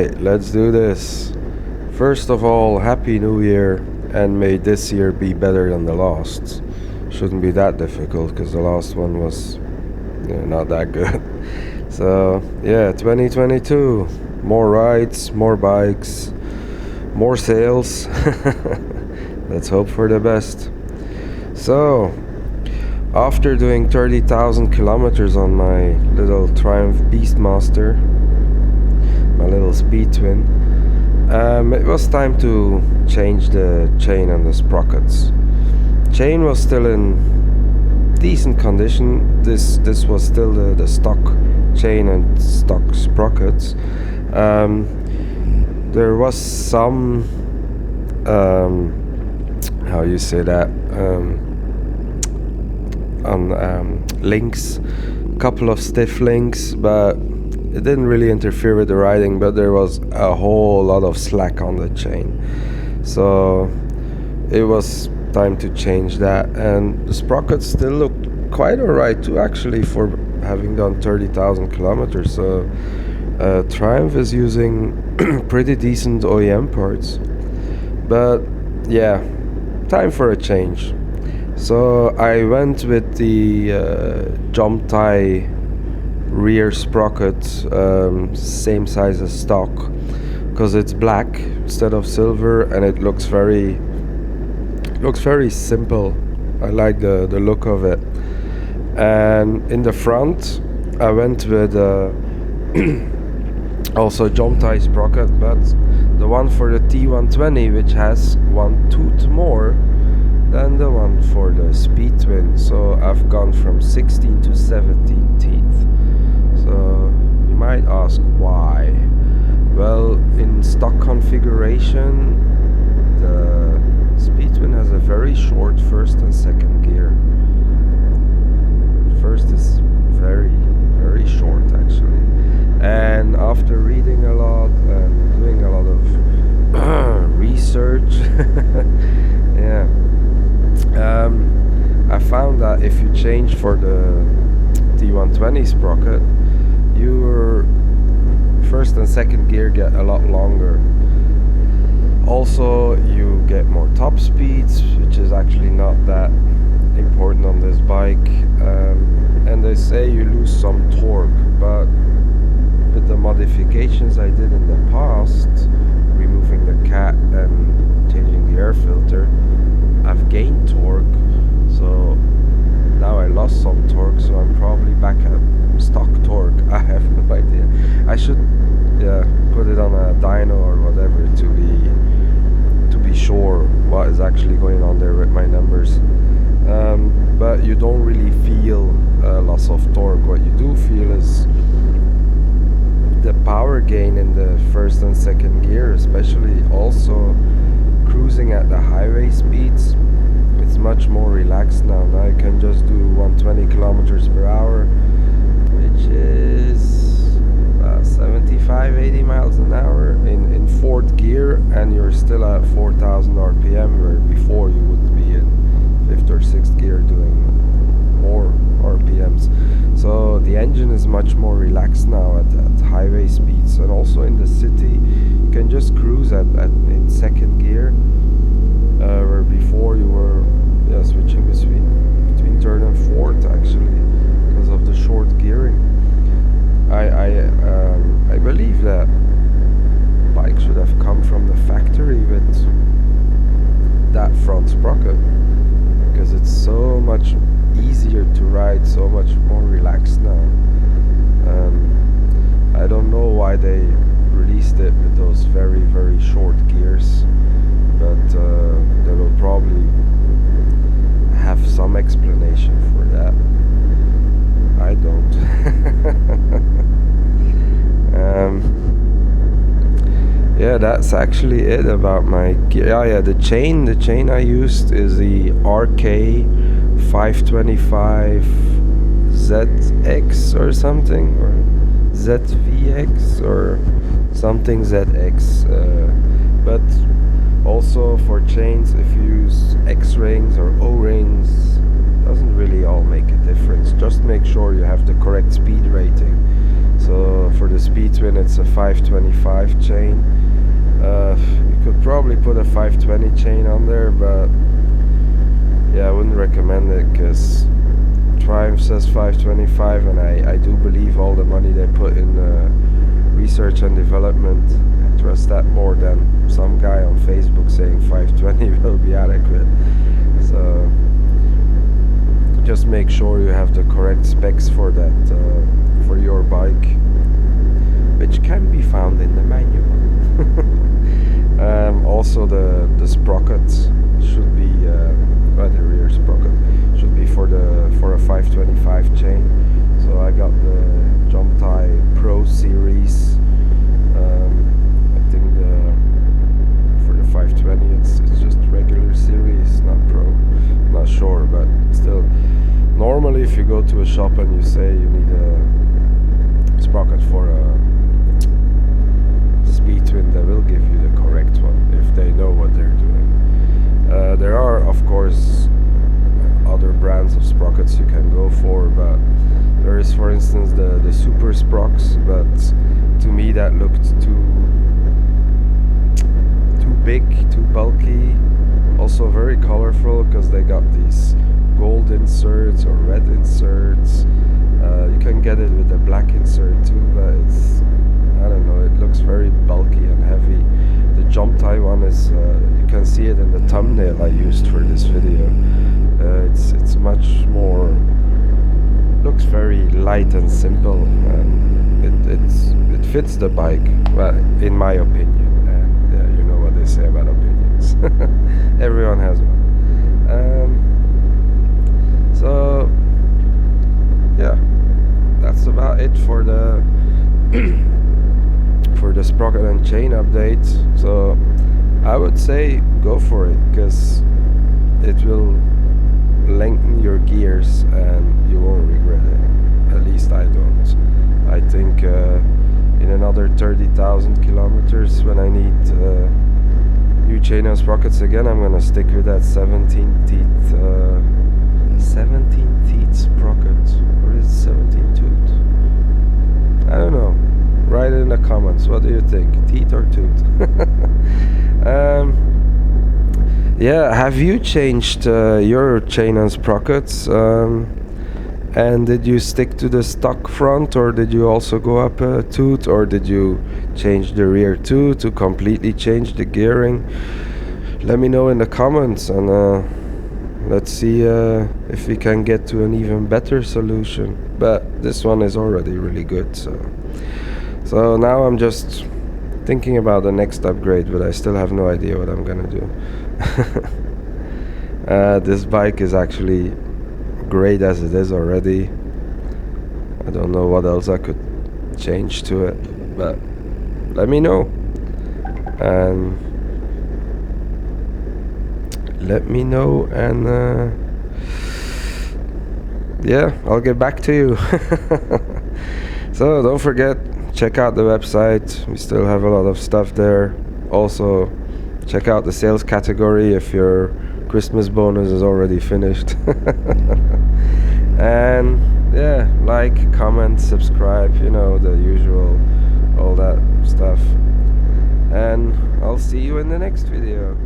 Alright, let's do this. First of all, Happy New Year, and may this year be better than the last. Shouldn't be that difficult, because the last one was not that good. So, yeah, 2022. More rides, more bikes, more sales. Let's hope for the best. So, after doing 30,000 kilometers on my little Triumph Beastmaster, my little speed twin, it was time to change the chain and the sprockets. Chain was still in decent condition. This was still the stock chain and stock sprockets. There was some how you say that on links, couple of stiff links, but it didn't really interfere with the riding. But there was a whole lot of slack on the chain, so it was time to change that. And the sprockets still looked quite alright too, actually, for having done 30,000 kilometers. So Triumph is using pretty decent OEM parts, but yeah, time for a change. So I went with the jump tie rear sprocket, same size as stock, because it's black instead of silver, and it looks very simple. I like the look of it. And in the front I went with also jump tie sprocket, but the one for the T120, which has one tooth more than the one for the speed twin. So I've gone from 16 to 17 teeth. So you might ask why. Well, in stock configuration, the speed twin has a very short first and second gear. First is very short, actually. And after reading a lot and doing a lot of research, yeah, I found that if you change for the T120 sprocket, your first and second gear get a lot longer. Also, you get more top speeds, which is actually not that important on this bike. And they say you lose some torque, but with the modifications I did in the past, removing the cat and changing the air filter, I've gained torque. So now I lost some torque, so I'm probably back at stock torque. I have no idea. I should put it on a dyno or whatever to be sure what is actually going on there with my numbers. But you don't really feel loss of torque. What you do feel is the power gain in the first and second gear, especially also cruising at the highway speeds. It's much more relaxed now. Now I can just do 120 kilometers per hour, which is 75-80 miles an hour in fourth gear, and you're still at 4,000 RPM, where before you would be in fifth or sixth gear doing more RPMs. So the engine is much more relaxed now at highway speeds, and also in the city you can just cruise at in second gear, where before you were switching between third and fourth, actually, because of the short gearing. I believe that bike should have come from the factory with that front sprocket, because it's so much easier to ride, so much more relaxed now. I don't know why they released it with those very short gears, but they will probably have some explanation for that. I don't. Yeah, that's actually it about my gear. Yeah, the chain I used is the RK 525 ZX or something, or ZVX or something ZX. But also for chains, if you use X rings or O rings, doesn't really all make a difference. Just make sure you have the correct speed rating. So So for the speed twin it's a 525 chain. You could probably put a 520 chain on there, but yeah, I wouldn't recommend it because Triumph says 525, and I do believe all the money they put in research and development. I trust that more than some guy on Facebook saying 520 will be adequate. So just make sure you have the correct specs for that, for your bike, which can be found in the manual. Also the sprockets should be, the rear sprocket should be for a 525 chain. So I got the Jump Tie Pro series. I think for the 520 it's just regular series, not Pro. I'm not sure, but still. Normally, if you go to a shop and you say you need a sprocket for a speed twin, they will give you the correct one if they know what they're doing. There are, of course, other brands of sprockets you can go for, but there is, for instance, the Super Sprox, but to me that looked too big, too bulky, also very colorful because they got these gold inserts or red inserts. You can get it with a black insert too, but it's, I don't know, it looks very bulky and heavy. The Jump Tie one is, you can see it in the thumbnail I used for this video. It's much more, looks very light and simple, and it fits the bike, well, in my opinion. And you know what they say about opinions. Everyone has one. So yeah, that's about it for the for the sprocket and chain update. So I would say go for it, because it will lengthen your gears and you won't regret it. At least I don't. I think in another 30,000 kilometers, when I need new chain and sprockets again, I'm gonna stick with that 17 teeth sprocket, or is it 17 tooth? I don't know. Write it in the comments. What do you think? Teeth or tooth? Yeah, have you changed your chain and sprockets? And did you stick to the stock front, or did you also go up a tooth, or did you change the rear tooth to completely change the gearing? Let me know in the comments, and let's see if we can get to an even better solution. But this one is already really good, so now I'm just thinking about the next upgrade, but I still have no idea what I'm gonna do. This bike is actually great as it is already. I don't know what else I could change to it, but let me know, and yeah, I'll get back to you. So don't forget, check out the website. We still have a lot of stuff there. Also check out the sales category if your Christmas bonus is already finished. And yeah, like, comment, subscribe, you know, the usual, all that stuff. And I'll see you in the next video.